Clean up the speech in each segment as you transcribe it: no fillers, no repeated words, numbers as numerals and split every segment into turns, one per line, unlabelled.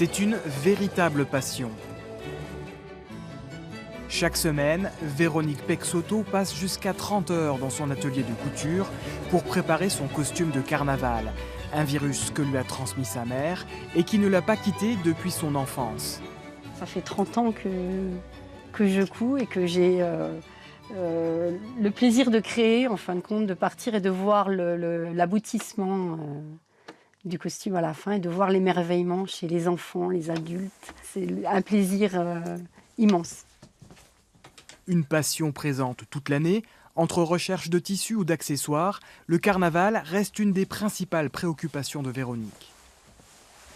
C'est une véritable passion. Chaque semaine, Véronique Peixoto passe jusqu'à 30 heures dans son atelier de couture pour préparer son costume de carnaval, un virus que lui a transmis sa mère et qui ne l'a pas quitté depuis son enfance.
Ça fait 30 ans que je couds et que j'ai le plaisir de créer, en fin de compte, de partir et de voir l'aboutissement du costume à la fin et de voir l'émerveillement chez les enfants, les adultes. C'est un plaisir immense.
Une passion présente toute l'année, entre recherche de tissus ou d'accessoires, le carnaval reste une des principales préoccupations de Véronique.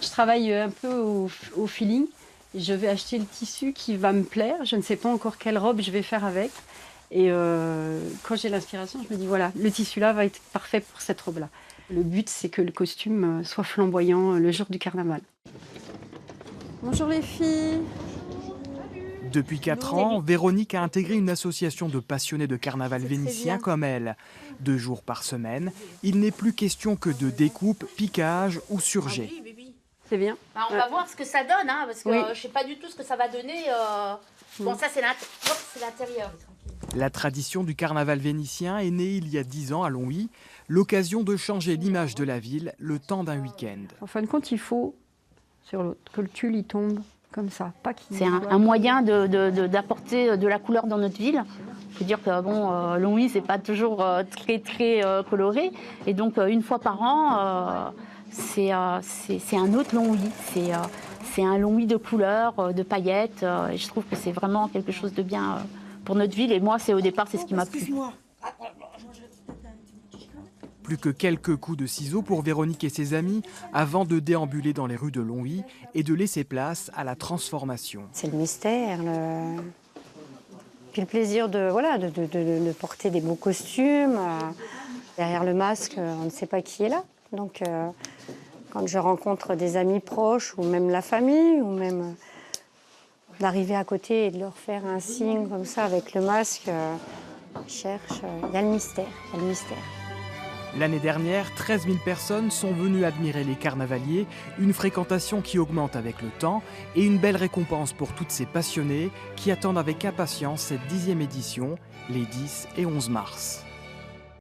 Je travaille un peu au feeling. Je vais acheter le tissu qui va me plaire. Je ne sais pas encore quelle robe je vais faire avec. Et quand j'ai l'inspiration, je me dis voilà, le tissu là va être parfait pour cette robe-là. Le but, c'est que le costume soit flamboyant le jour du carnaval. Bonjour les filles.
Depuis 4 ans, Véronique a intégré une association de passionnés de carnaval vénitien comme elle. 2 jours par semaine, il n'est plus question que de découpe, piquage ou surjet.
C'est bien.
Bah, on va voir ce que ça donne, hein, parce que
Oui.
je ne sais pas du tout ce que ça va donner. Bon, ça, c'est l'intérieur.
La tradition du carnaval vénitien est née il y a 10 ans à Longwy, l'occasion de changer l'image de la ville le temps d'un week-end.
En fin de compte, il faut sur l'autre que le tulle il tombe comme ça, pas qu'il.
C'est un moyen d'apporter de la couleur dans notre ville. Il faut dire que bon, Longwy, c'est pas toujours très coloré, et donc une fois par an, c'est un autre Longwy. C'est un Longwy de couleurs, de paillettes, et je trouve que c'est vraiment quelque chose de bien pour notre ville. Et moi, au départ, c'est ce qui m'a plu.
Plus que quelques coups de ciseaux pour Véronique et ses amis avant de déambuler dans les rues de Longwy et de laisser place à la transformation.
C'est le mystère, puis le plaisir de porter des beaux costumes. Derrière le masque, on ne sait pas qui est là. Donc, quand je rencontre des amis proches ou même la famille, ou même d'arriver à côté et de leur faire un signe comme ça avec le masque, je cherche, il y a le mystère, il y a le mystère.
L'année dernière, 13 000 personnes sont venues admirer les carnavaliers, une fréquentation qui augmente avec le temps et une belle récompense pour toutes ces passionnés qui attendent avec impatience cette 10e édition, les 10 et 11 mars.